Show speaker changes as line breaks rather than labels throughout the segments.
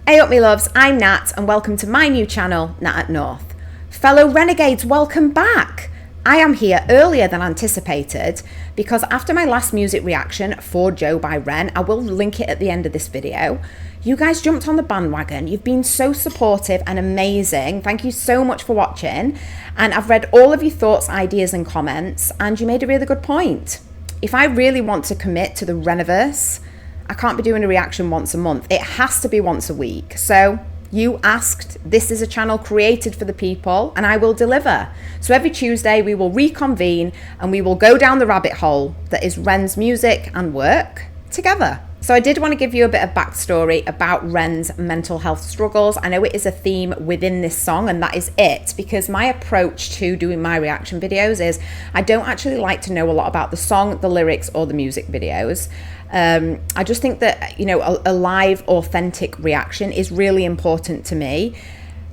Hey up me loves, I'm Nat and welcome to my new channel, Nat at North. Fellow renegades, welcome back! I am here earlier than anticipated because after my last music reaction for Joe by Ren, I will link it at the end of this video, you guys jumped on the bandwagon. You've been so supportive and amazing. Thank you so much for watching. And I've read all of your thoughts, ideas and comments, and you made a really good point. If I really want to commit to the Reniverse, I can't be doing a reaction once a month. It has to be once a week. So you asked, this is a channel created for the people and I will deliver. So every Tuesday we will reconvene and we will go down the rabbit hole that is Ren's music and work together. So I did want to give you a bit of backstory about Ren's mental health struggles. I know it is a theme within this song and that is it, because my approach to doing my reaction videos is I don't actually like to know a lot about the song, the lyrics or the music videos. I just think that, you know, a live authentic reaction is really important to me.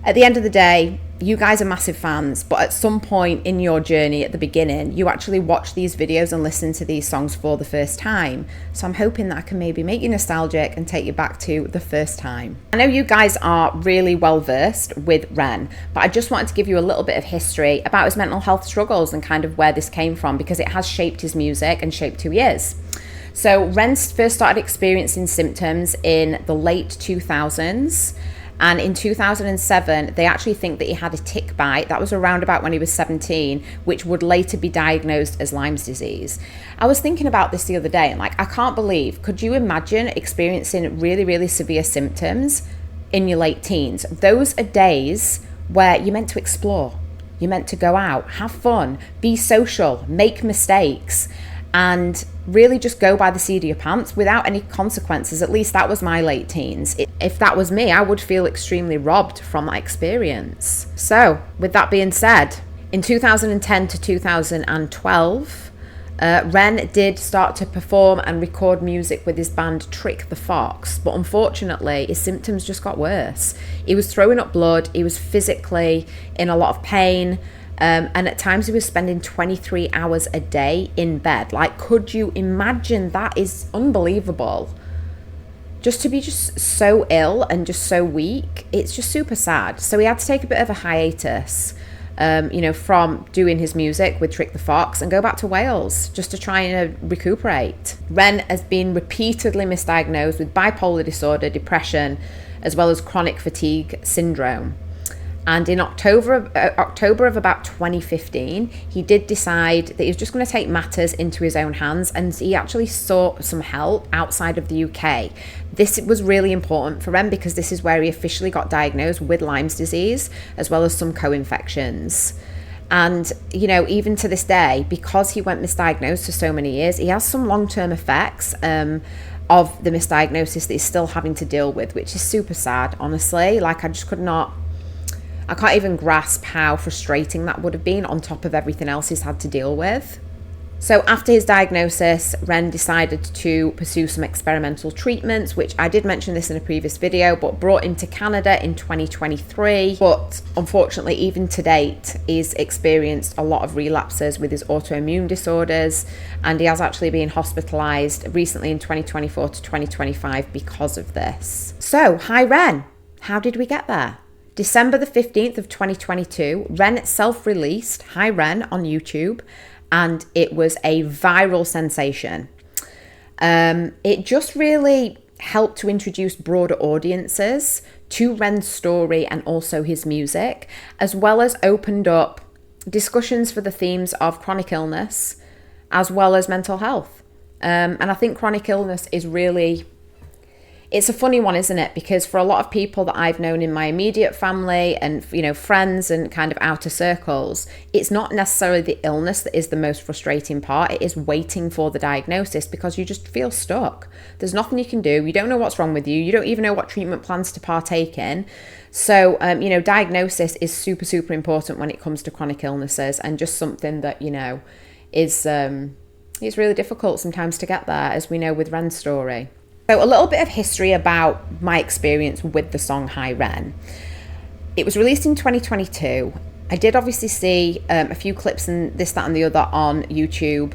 At the end of the day, you guys are massive fans, but at some point in your journey at the beginning, you actually watch these videos and listen to these songs for the first time. So I'm hoping that I can maybe make you nostalgic and take you back to the first time. I know you guys are really well versed with Ren, but I just wanted to give you a little bit of history about his mental health struggles and kind of where this came from, because it has shaped his music and shaped who he is. So Ren first started experiencing symptoms in the late 2000s. And in 2007, they actually think that he had a tick bite. That was around about when he was 17, which would later be diagnosed as Lyme's disease. I was thinking about this the other day and I can't believe, could you imagine experiencing really, really severe symptoms in your late teens? Those are days where you're meant to explore. You're meant to go out, have fun, be social, make mistakes, and really just go by the seat of your pants without any consequences. At least that was my late teens. If that was me, I would feel extremely robbed from that experience. So with that being said, in 2010 to 2012, Ren did start to perform and record music with his band Trick the Fox, but unfortunately his symptoms just got worse. He was throwing up blood, he was physically in a lot of pain, and at times he was spending 23 hours a day in bed. Like, could you imagine? That is unbelievable. Just to be just so ill and just so weak, it's just super sad. So he had to take a bit of a hiatus, you know, from doing his music with Trick the Fox and go back to Wales just to try and recuperate. Ren has been repeatedly misdiagnosed with bipolar disorder, depression, as well as chronic fatigue syndrome. And in October of about 2015, he did decide that he was just going to take matters into his own hands, and he actually sought some help outside of the UK. This was really important for Ren because this is where he officially got diagnosed with Lyme's disease, as well as some co-infections. And, you know, even to this day, because he went misdiagnosed for so many years, he has some long-term effects of the misdiagnosis that he's still having to deal with, which is super sad, honestly. Like, I can't even grasp how frustrating that would have been on top of everything else he's had to deal with. So after his diagnosis, Ren decided to pursue some experimental treatments, which I did mention this in a previous video, but brought him to Canada in 2023. But unfortunately, even to date, he's experienced a lot of relapses with his autoimmune disorders, and he has actually been hospitalized recently in 2024 to 2025 because of this. So, hi Ren, how did we get there? December the 15th of 2022, Ren self-released Hi Ren on YouTube, and it was a viral sensation. It just really helped to introduce broader audiences to Ren's story and also his music, as well as opened up discussions for the themes of chronic illness, as well as mental health. And I think chronic illness is really... it's a funny one, isn't it? Because for a lot of people that I've known in my immediate family and, you know, friends and kind of outer circles, it's not necessarily the illness that is the most frustrating part. It is waiting for the diagnosis, because you just feel stuck. There's nothing you can do. You don't know what's wrong with you. You don't even know what treatment plans to partake in. So, you know, diagnosis is super, super important when it comes to chronic illnesses, and just something that, you know, is it's really difficult sometimes to get there, as we know with Ren's story. So a little bit of history about my experience with the song Hi Ren. It was released in 2022. I did obviously see a few clips and this, that and the other on YouTube.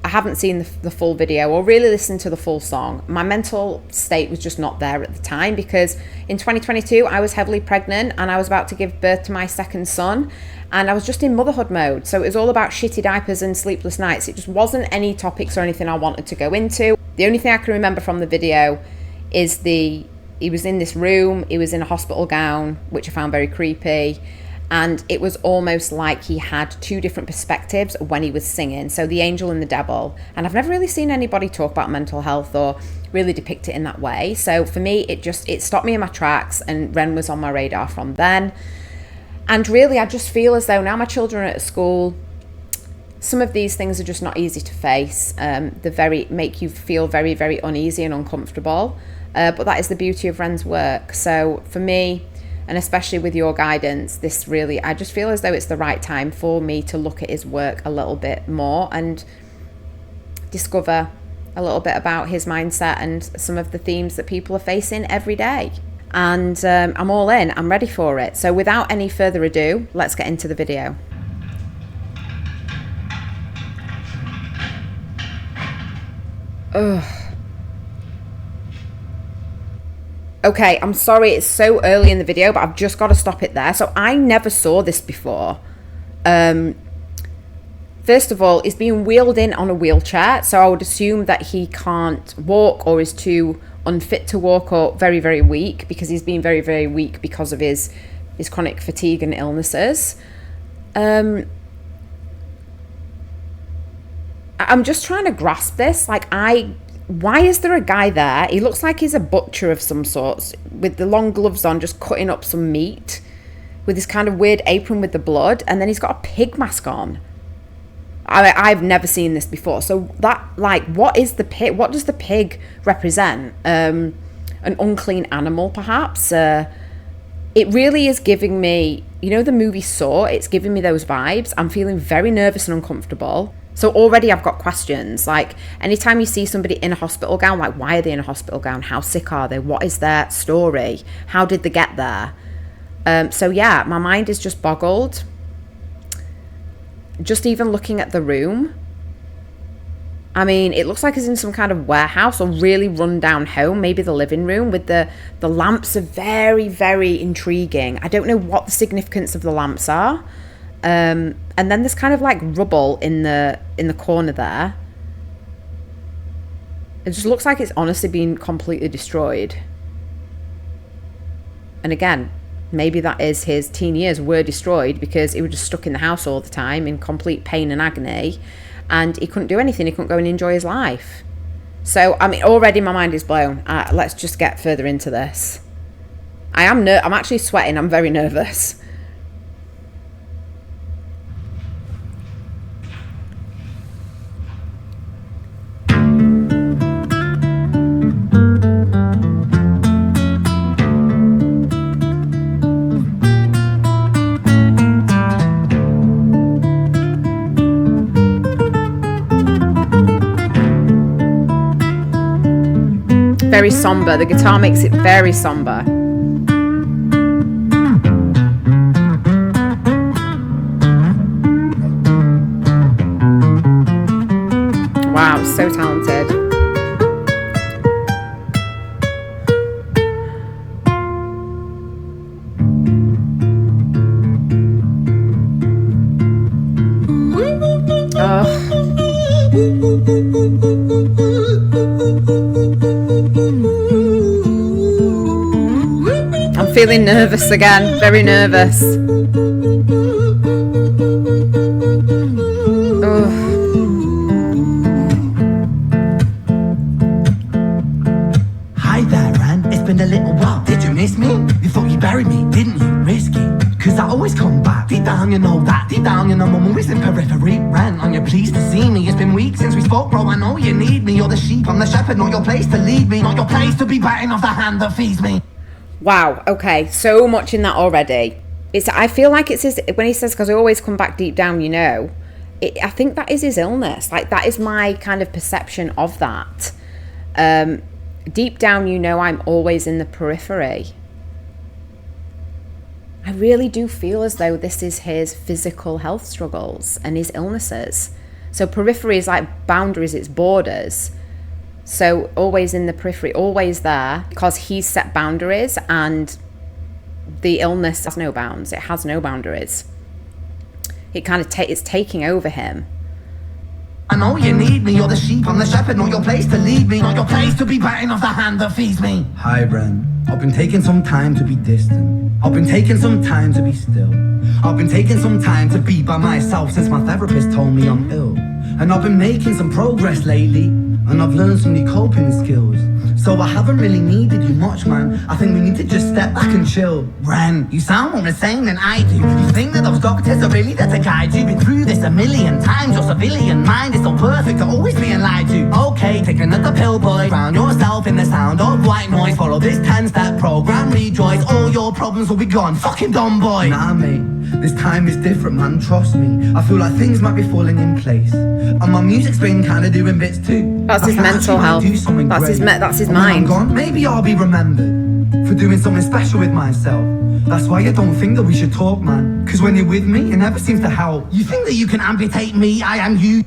I haven't seen the full video or really listened to the full song. My mental state was just not there at the time, because in 2022 I was heavily pregnant and I was about to give birth to my second son, and I was just in motherhood mode. So it was all about shitty diapers and sleepless nights. It just wasn't any topics or anything I wanted to go into. The only thing I can remember from the video is he was in this room, he was in a hospital gown, which I found very creepy. And it was almost like he had two different perspectives when he was singing. So the angel and the devil. And I've never really seen anybody talk about mental health or really depict it in that way. So for me, it stopped me in my tracks, and Ren was on my radar from then. And really, I just feel as though now my children are at school, some of these things are just not easy to face. They make you feel very, very uneasy and uncomfortable. But that is the beauty of Ren's work. So for me, and especially with your guidance, I just feel as though it's the right time for me to look at his work a little bit more and discover a little bit about his mindset and some of the themes that people are facing every day. And I'm all in, I'm ready for it. So without any further ado, let's get into the video. Ugh. Okay, I'm sorry it's so early in the video, but I've just got to stop it there. So I never saw this before. First of all, he's being wheeled in on a wheelchair, so I would assume that he can't walk or is too unfit to walk or very, very weak, because he's been very, very weak because of his chronic fatigue and illnesses. I'm just trying to grasp this. Why is there a guy there? He looks like he's a butcher of some sorts, with the long gloves on, just cutting up some meat with this kind of weird apron with the blood, and then he's got a pig mask on. I've never seen this before. So what is the pig? What does the pig represent? An unclean animal, perhaps? It really is giving me, the movie Saw, it's giving me those vibes. I'm feeling very nervous and uncomfortable. So already I've got questions. Like, anytime you see somebody in a hospital gown, like, why are they in a hospital gown? How sick are they? What is their story? How did they get there? So yeah, my mind is just boggled. Just even looking at the room. I mean, it looks like it's in some kind of warehouse or really run down home, maybe the living room, with the lamps are very, very intriguing. I don't know what the significance of the lamps are. And then there's kind of like rubble in the corner there. It just looks like it's honestly been completely destroyed. And again, maybe that is his teen years were destroyed because he was just stuck in the house all the time in complete pain and agony, and he couldn't do anything. He couldn't go and enjoy his life. So, I mean, already my mind is blown. Let's just get further into this. I'm actually sweating. I'm very nervous. Very somber. The guitar makes it very somber. Wow, so talented. I'm feeling nervous again, very nervous.
Hi there, Ran. It's been a little while. Did you miss me? You thought you buried me, didn't you? Risky. Cause I always come back. Deep down, you know that. Deep down, you know I'm always in periphery. Ran, are you pleased to see me? It's been weeks since we spoke, bro. I know you need me. You're the sheep, I'm the shepherd. Not your place to lead me. Not your place to be biting off the hand that feeds me.
Wow, okay, so much in that already. I feel like it's his, when he says, because I always come back deep down, I think that is his illness. Like, that is my kind of perception of that. Deep down, I'm always in the periphery. I really do feel as though this is his physical health struggles and his illnesses. So periphery is like boundaries, it's borders. So always in the periphery, always there, because he's set boundaries, and the illness has no bounds. It has no boundaries. It kind of it's taking over him.
I know you need me, you're the sheep, I'm the shepherd, not your place to lead me, not your place to be biting off the hand that feeds me. Hi, Bren. I've been taking some time to be distant. I've been taking some time to be still. I've been taking some time to be by myself since my therapist told me I'm ill. And I've been making some progress lately, and I've learned some new coping skills. So I haven't really needed you much, man. I think we need to just step back and chill. Ren, you sound more insane than I do. You think that those doctors are really there to guide you? Been through this a million times. Your civilian mind is so perfect to always being lied to. Okay, take another pill, boy. Drown yourself in the sound of white noise. Follow this 10-step program, rejoice. All your problems will be gone. Fucking dumb boy. Nah, mate, this time is different, man. Trust me. I feel like things might be falling in place, and my music's been kind of doing bits too.
That's his mental health. That's his mind.
I'm gone, maybe I'll be remembered for doing something special with myself. That's why I don't think that we should talk, man. Cause when you're with me, it never seems to help. You think that you can amputate me? I am you.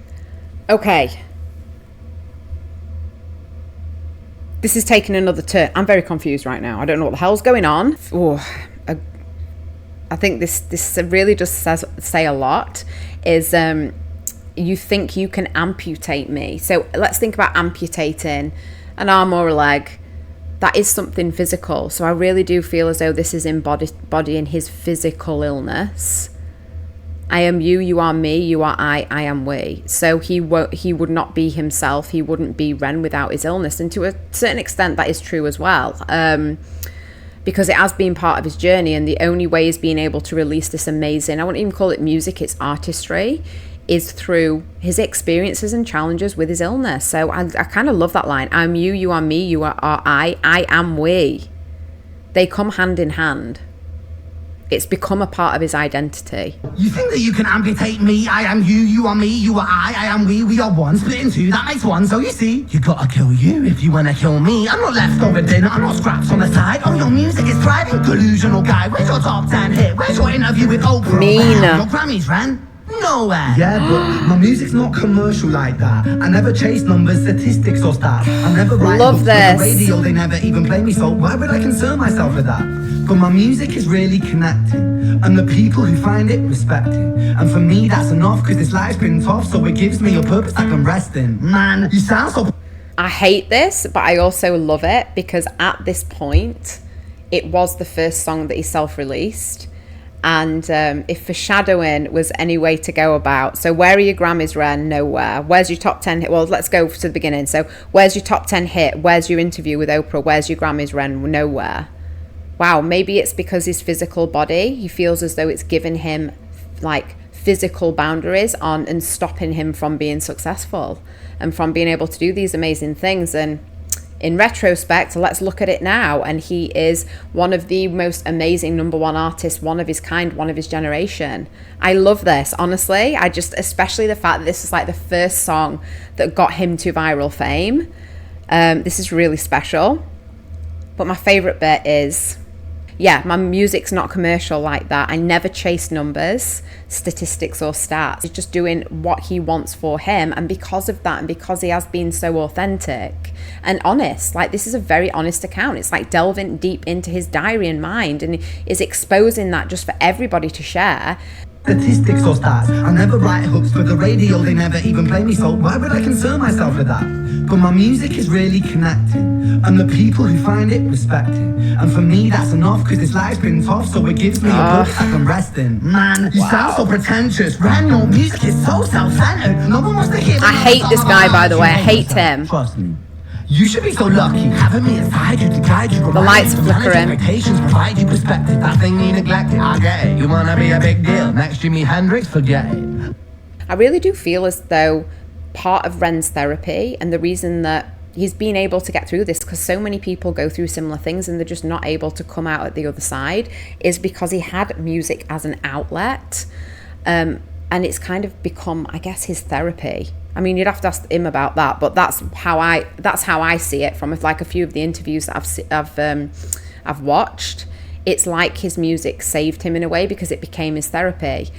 Okay. This is taking another turn. I'm very confused right now. I don't know what the hell's going on. I think this really does say a lot. Is you think you can amputate me. So let's think about amputating an arm or a leg. That is something physical. So I really do feel as though this is embodying his physical illness. I am you, you are me, you are I am we. So he would not be himself. He wouldn't be Ren without his illness. And to a certain extent, that is true as well. Because it has been part of his journey, and the only way he's being able to release this amazing, I wouldn't even call it music, it's artistry, is through his experiences and challenges with his illness. So I kind of love that line. I'm you, you are me, you are I am we. They come hand in hand. It's become a part of his identity. You think that you can amputate me? I am you, you are me, you are I am we are one, split in two, that makes one. So you see, you gotta kill you if you wanna kill me. I'm not leftover dinner, I'm not scraps on the side. Oh, your music is thriving, delusional guy. Where's your top 10 hit? Where's your interview with Oprah? Mean.
Your Grammys, Ren? Nowhere. Yeah, but my music's not commercial like that. I never chase numbers, statistics or stats. I never write
Love
books
this.
for the radio, they never even play me, so why would I concern myself with that? But my music is really connecting, and the people who find it respect it. And for me that's enough, cause this life's been tough, so it gives me a purpose I can rest in. Man, you sound so...
I hate this, but I also love it, because at this point, it was the first song that he self-released. And if foreshadowing was any way to go about, so where are your Grammys, Ren? Nowhere. Where's your top 10 hit? Well, let's go to the beginning. So where's your top 10 hit? Where's your interview with Oprah? Where's your Grammys, Ren? Nowhere. Wow, maybe it's because his physical body, he feels as though it's given him like physical boundaries on and stopping him from being successful and from being able to do these amazing things. And in retrospect, let's look at it now, and he is one of the most amazing number one artists, one of his kind, one of his generation. I love this, honestly. I just, especially the fact that this is like the first song that got him to viral fame. This is really special. But my favorite bit is, yeah, my music's not commercial like that. I never chase numbers, statistics or stats. He's just doing what he wants for him. And because of that, and because he has been so authentic and honest, like this is a very honest account. It's like delving deep into his diary and mind, and is exposing that just for everybody to share.
Statistics or stats. I never write hooks for the radio, they never even play me, so why would I concern myself with that? But my music is really connecting, and the people who find it respect it. And for me that's enough, cause this life's been tough, so it gives me a purpose I can rest in. Man, you sound so pretentious. Ren, your music is so self-centered. No one wants to hear.
I hate this guy, by the way. I hate him.
Trust me. You should be so lucky having me aside you to guide you.
The lights are flickering.
Expectations provide you perspective. That thing you neglected, I get it. You wanna be a big deal next Jimi Hendrix? Forget it.
I really do feel as though part of Ren's therapy, and the reason that he's been able to get through this, because so many people go through similar things and they're just not able to come out at the other side, is because he had music as an outlet. And it's kind of become, I guess, his therapy. I mean, you'd have to ask him about that, but that's how I see it from like a few of the interviews that I've watched. It's like his music saved him in a way, because it became his therapy.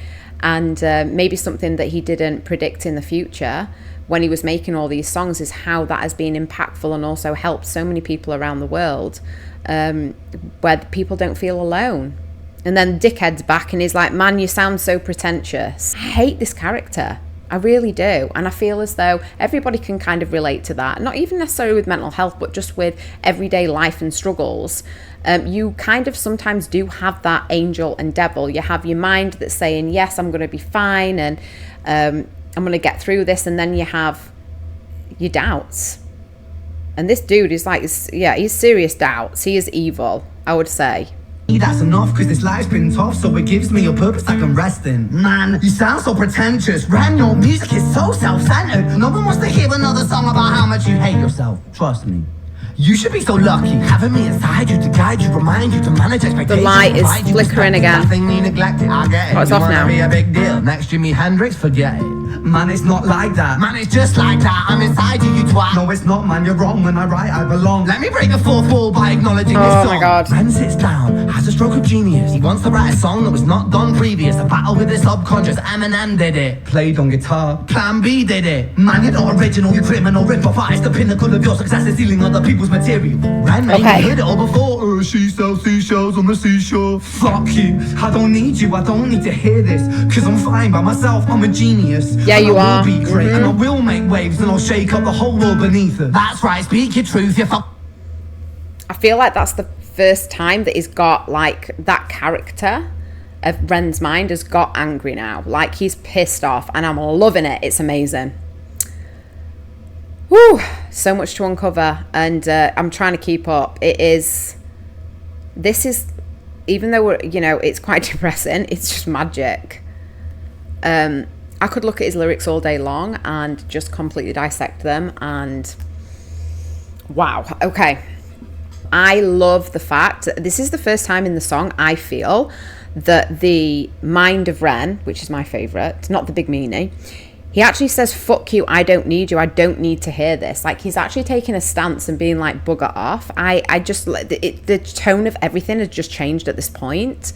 And maybe something that he didn't predict in the future when he was making all these songs is how that has been impactful and also helped so many people around the world, where people don't feel alone. And then Dickhead's back and he's like, man, you sound so pretentious. I hate this character. I really do. And I feel as though everybody can kind of relate to that. Not even necessarily with mental health, but just with everyday life and struggles. You kind of sometimes do have that angel and devil. You have your mind that's saying, yes, I'm going to be fine and I'm going to get through this. And then you have your doubts. And this dude is like, he's serious doubts. He is evil, I would say.
That's enough, cause this life's been tough, so it gives me a purpose I can rest in. Man, you sound so pretentious. Ran, your music is so self-centered. No one wants to hear another song about how much you hate yourself. Trust me. You should be so lucky having me inside you to guide you, remind you to manage expectations.
The light is flickering again.
Nothing you neglected, I get it.
Oh, it's off now.
Be a big deal. Next Jimi Hendrix, forget it. Man, it's not like that. Man, it's just like that. I'm inside you, you twat. No, it's not, man. You're wrong. When I write, I belong. Let me break the fourth wall by acknowledging this song.
Oh my God.
Ren sits down, has a stroke of genius. He wants to write a song that was not done previous. A battle with his subconscious. Eminem did it. Played on guitar. Plan B did it. Man, you're not original. You're criminal. Rip-off artist. The pinnacle of your success is stealing other people's material. Ren, mate,
Okay.
you heard it all before. She sells seashells on the seashore. Fuck you. I don't need you. I don't need to hear this. Cause I'm fine by myself. I'm a genius.
Yeah, you
I
are.
will be great. And I will make waves. And I'll shake up the whole world beneath us. That's right. Speak your truth. You fuck.
I feel like that's the first time that he's got like that character of Ren's mind has got angry now. Like he's pissed off and I'm loving it. It's amazing. Whew, so much to uncover and I'm trying to keep up. This is, even though it's quite depressing, it's just magic. I could look at his lyrics all day long and just completely dissect them and wow. Okay. I love the fact that this is the first time in the song I feel that the mind of Ren, which is my favourite, not the big meanie, he actually says, fuck you, I don't need you, I don't need to hear this. Like, he's actually taking a stance and being like, bugger off. I just, the tone of everything has just changed at this point.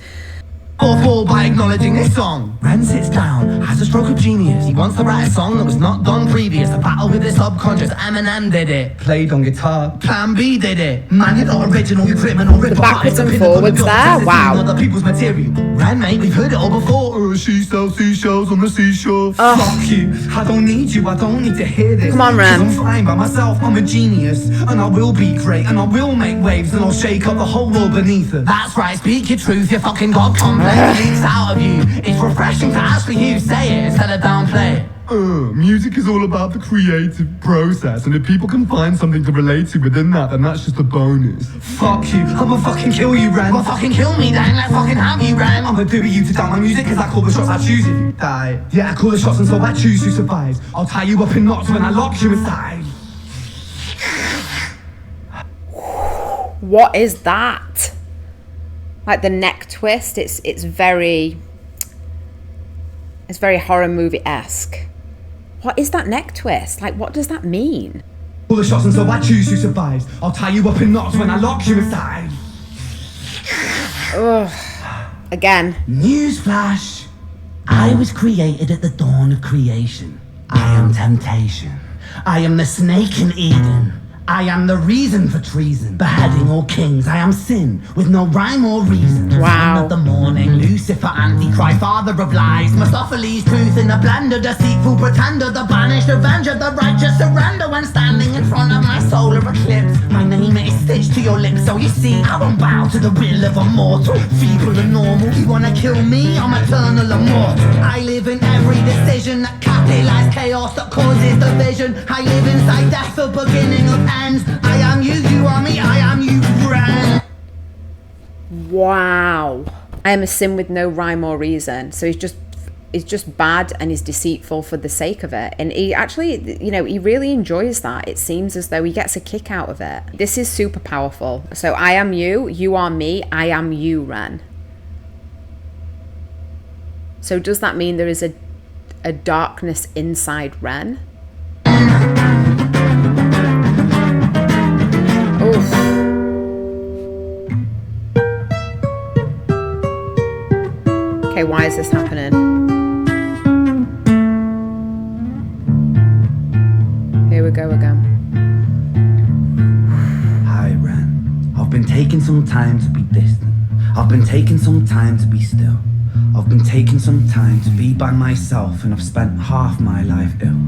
Awful by acknowledging this song. Ren sits down, has a stroke of genius. He wants to write a song that was not done previous. A battle with his subconscious. Eminem did it. Played on guitar. Plan B did it. Man, you're not original, you're criminal.
The backwards and forwards there, wow.
Other people's material. Ren, mate, we've heard it all before. She sells seashells on the seashore. Fuck you, I don't need you, I don't need to hear this.
Come on, Ren.
I'm fine by myself, I'm a genius. And I will be great, and I will make waves. And I'll shake up the whole world beneath us. That's right, speak your truth, you fucking god complex. Leaks out of you. It's refreshing to actually hear you say it instead of downplay it. Music is all about the creative process, and if people can find something to relate to within that, then that's just a bonus. Fuck you, I'ma fucking kill you, Ren. Well, fucking kill me then, let's fucking have you, Ren. I'ma do you to down my music, cause I call the shots, I choose if you die. Yeah, I call the shots and so I choose who survives. I'll tie you up in knots when I lock you inside.
What is that? Like the neck twist, it's very horror movie-esque. What is that neck twist? Like, what does that mean?
All the shots and so I choose who survives. I'll tie you up in knots when I lock you inside.
Ugh. Again.
Newsflash. I was created at the dawn of creation. I am temptation. I am the snake in Eden. I am the reason for treason, beheading all kings. I am sin, with no rhyme or reason.
Wow.
Son of the morning, Lucifer, Antichrist, father of lies. Mephistopheles, truth in the blender, deceitful pretender, the banished avenger, the righteous surrender. When standing in front of my solar eclipse, my name is stitched to your lips. So you see, I won't bow to the will of a mortal. Feeble and normal, you wanna kill me? I'm eternal immortal. I live in every decision that catalyzes chaos, that causes division. I live inside death, the beginning of I am you, you are me, I am you, Ren.
Wow. I am a sin with no rhyme or reason. So he's just bad and he's deceitful for the sake of it. And he actually, he really enjoys that. It seems as though he gets a kick out of it. This is super powerful. So I am you, you are me, I am you, Ren. So does that mean there is a darkness inside Ren? Oof. Okay, why is this happening? we go again.
Hi, Ren. I've been taking some time to be distant. I've been taking some time to be still. I've been taking some time to be by myself, and I've spent half my life ill.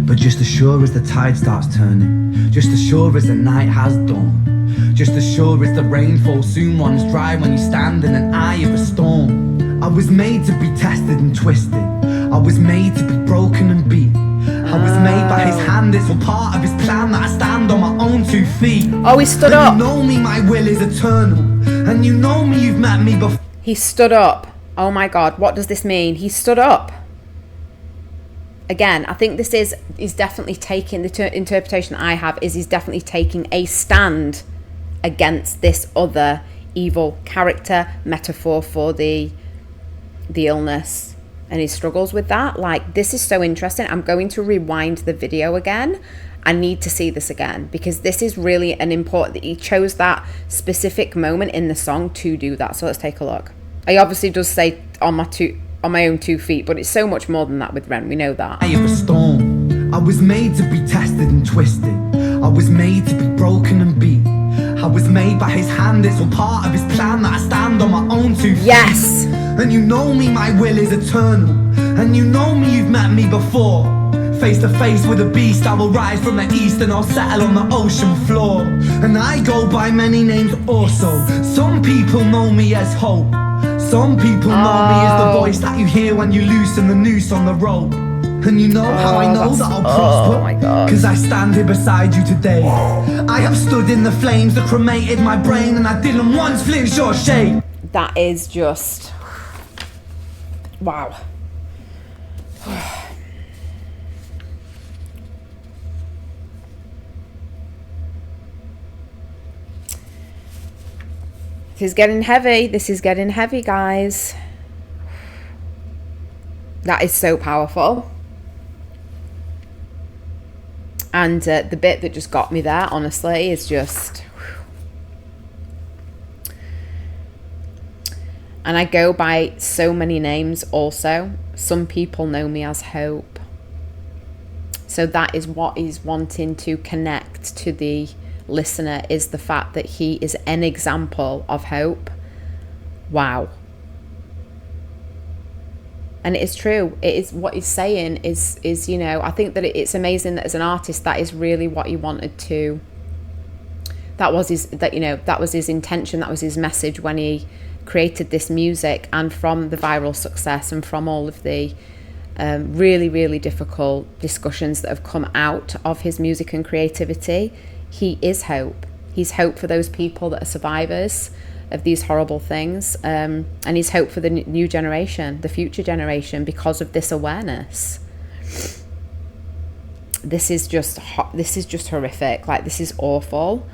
But just as sure as the tide starts turning, just as sure as the night has dawned, just as sure as the rain falls soon runs dry when you stand in an eye of a storm. I was made to be tested and twisted. I was made to be broken and beat. I was made by his hand, it's all part of his plan that I stand on my own 2 feet.
Oh, he stood up.
You know me, my will is eternal. And you know me, you've met me before.
He stood up. Oh my God, what does this mean? He stood up. Again, I think this is definitely taking, the interpretation I have is he's definitely taking a stand against this other evil character, metaphor for the illness and his struggles with that. Like, this is so interesting. I'm going to rewind the video again. I need to see this again because this is really an important, he chose that specific moment in the song to do that. So let's take a look. He obviously does say on my own 2 feet, but it's so much more than that with Ren. We know that.
I am a storm. I was made to be tested and twisted. I was made to be broken and beat. I was made by his hand, it's all part of his plan that I stand on my own 2 feet.
Yes.
And you know me, my will is eternal. And you know me, you've met me before. Face to face with a beast, I will rise from the east and I'll settle on the ocean floor. And I go by many names also. Some people know me as hope. Some people know me as the voice that you hear when you loosen the noose on the rope. And you know how I know that I'll prosper?
Oh my God.
Cause I stand here beside you today. I have stood in the flames that cremated my brain, and I didn't once flinch or shake.
That is just, wow. This is getting heavy. This is getting heavy, guys. That is so powerful. And the bit that just got me there, honestly, is just... And I go by so many names also. Some people know me as Hope. So that is what he's wanting to connect to the listener, is the fact that he is an example of hope. Wow. And it is true. It is what he's saying is you know, I think that it's amazing that as an artist, that is really what he wanted to, that was his intention, that was his message when he created this music. And from the viral success and from all of the really, really difficult discussions that have come out of his music and creativity, he is hope. He's hope for those people that are survivors of these horrible things, and he's hope for the new generation, the future generation, because of this awareness. This is just horrific. Like, this is awful,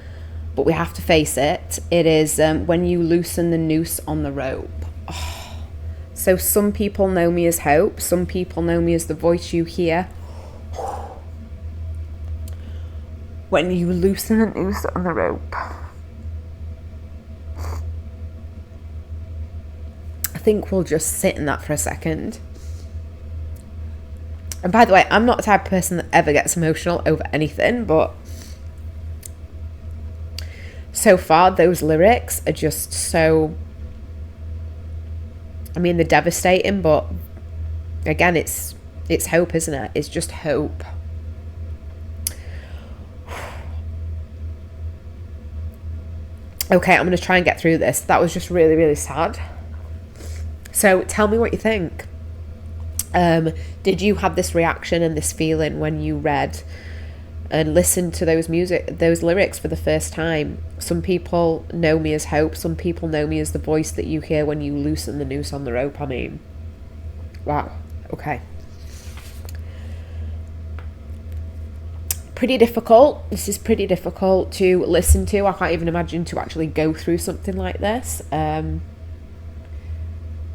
but we have to face it. It is when you loosen the noose on the rope. Oh. So some people know me as hope. Some people know me as the voice you hear when you loosen the noose on the rope. I think we'll just sit in that for a second. And by the way, I'm not the type of person that ever gets emotional over anything, but so far those lyrics are just so, I mean, they're devastating, but again, it's hope, isn't it? It's just hope. Okay, I'm going to try and get through this. That was just really, really sad. So tell me what you think. Did you have this reaction and this feeling when you read and listened to those lyrics for the first time? Some people know me as hope. Some people know me as the voice that you hear when you loosen the noose on the rope. I mean, wow. Okay. Pretty difficult. This is pretty difficult to listen to. I can't even imagine to actually go through something like this.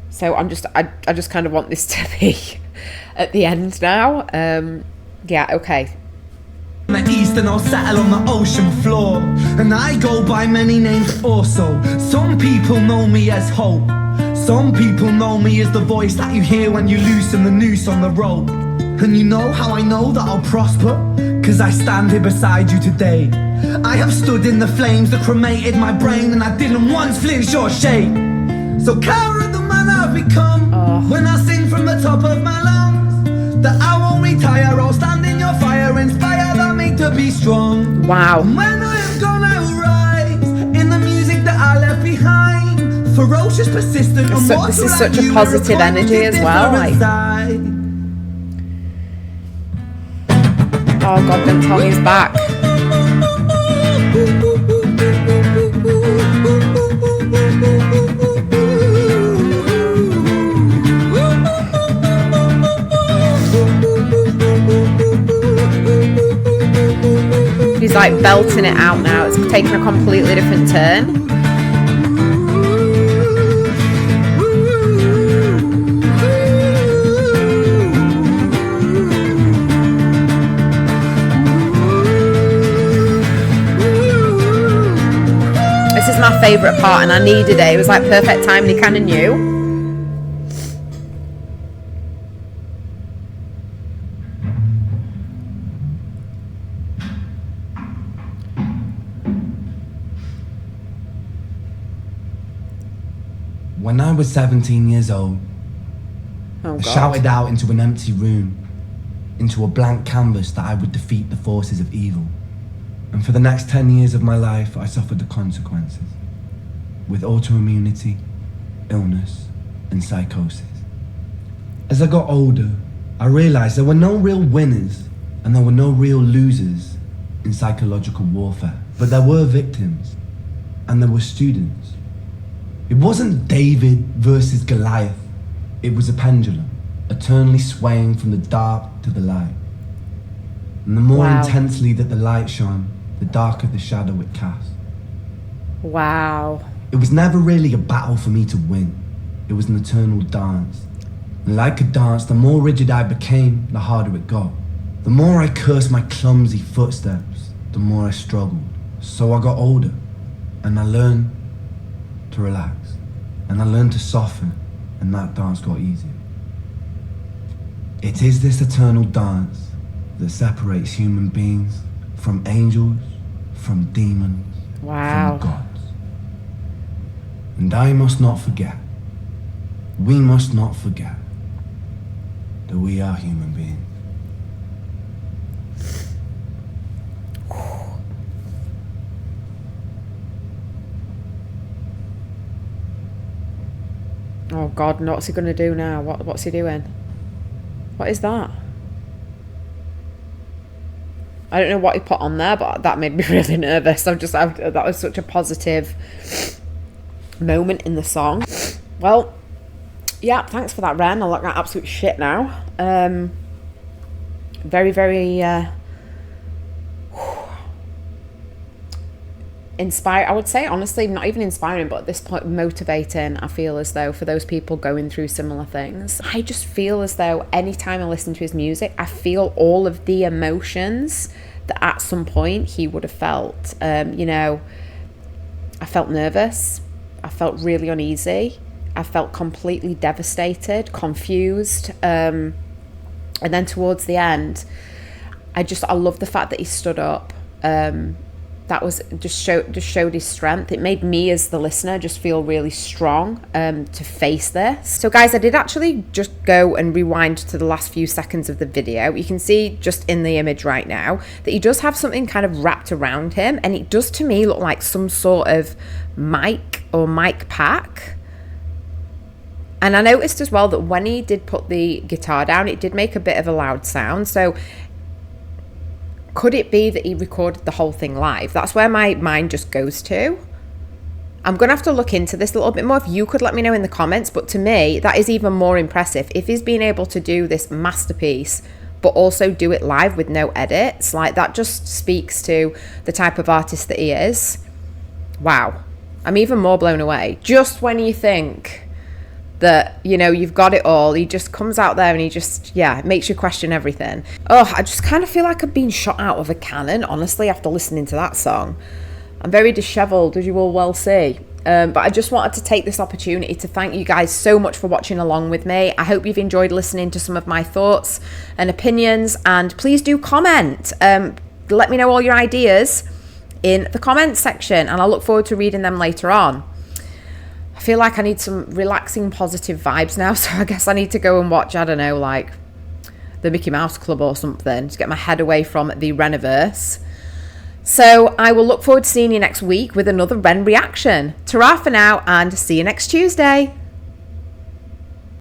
So I just kind of want this to be at the end now. Yeah, okay.
The east and I'll settle on the ocean floor. And I go by many names also. Some people know me as hope. Some people know me as the voice that you hear when you loosen the noose on the rope. And you know how I know that I'll prosper? 'cause I stand here beside you today. I have stood in the flames that cremated my brain, and I didn't once flinch or shake. So care of the man I've become, when I sing from the top of my lungs, that I won't retire, I'll stand in your fire, inspire that make to be strong.
Wow.
And when I am gone, I will rise in the music that I left behind. Ferocious, persistent, and
This is such a positive energy as well. Like, oh God, don't tell me he's back. He's like belting it out now. It's taken a completely different turn. This is my favourite part, and I needed it. It was like perfect timing. He kind of knew.
When I was 17 years old,
Oh,
I
God.
shouted out into an empty room, into a blank canvas, that I would defeat the forces of evil. And for the next 10 years of my life, I suffered the consequences, with autoimmunity, illness, and psychosis. As I got older, I realized there were no real winners and there were no real losers in psychological warfare, but there were victims and there were students. It wasn't David versus Goliath. It was a pendulum, eternally swaying from the dark to the light. And the more
Wow.
intensely that the light shone, the darker the shadow it cast.
Wow.
It was never really a battle for me to win. It was an eternal dance. And like a dance, the more rigid I became, the harder it got. The more I cursed my clumsy footsteps, the more I struggled. So I got older, and I learned to relax, and I learned to soften, and that dance got easier. It is this eternal dance that separates human beings from angels, from demons,
Wow.
from gods. And I must not forget, we must not forget, that we are human beings.
Oh God, what's he gonna do now? What's he doing? What is that? I don't know what he put on there, but that made me really nervous. That was such a positive moment in the song. Well, yeah, thanks for that, Ren. I look like absolute shit now. Very, very I would say, honestly, not even inspiring, but at this point motivating. I feel as though for those people going through similar things, I just feel as though anytime I listen to his music, I feel all of the emotions that at some point he would have felt. You know, I felt nervous, I felt really uneasy, I felt completely devastated, confused, and then towards the end, I love the fact that he stood up. That was just showed his strength. It made me as the listener just feel really strong to face this. So guys, I did actually just go and rewind to the last few seconds of the video. You can see just in the image right now that he does have something kind of wrapped around him, and it does to me look like some sort of mic or mic pack. And I noticed as well that when he did put the guitar down, it did make a bit of a loud sound. So could it be that he recorded the whole thing live? That's where my mind just goes to. I'm going to have to look into this a little bit more. If you could let me know in the comments. But to me, that is even more impressive. If he's been able to do this masterpiece, but also do it live with no edits, like that just speaks to the type of artist that he is. Wow. I'm even more blown away. Just when you think that, you know, you've got it all, he just comes out there and he just, yeah, it makes you question everything. Oh, I just kind of feel like I've been shot out of a cannon, honestly, after listening to that song. I'm very dishevelled, as you will well see. But I just wanted to take this opportunity to thank you guys so much for watching along with me. I hope you've enjoyed listening to some of my thoughts and opinions, and please do comment. Let me know all your ideas in the comments section, and I look forward to reading them later on. I feel like I need some relaxing positive vibes now, so I guess I need to go and watch, I don't know, like the Mickey Mouse Club or something to get my head away from the Reniverse. So I will look forward to seeing you next week with another Ren reaction. Ta-ra for now, and see you next Tuesday.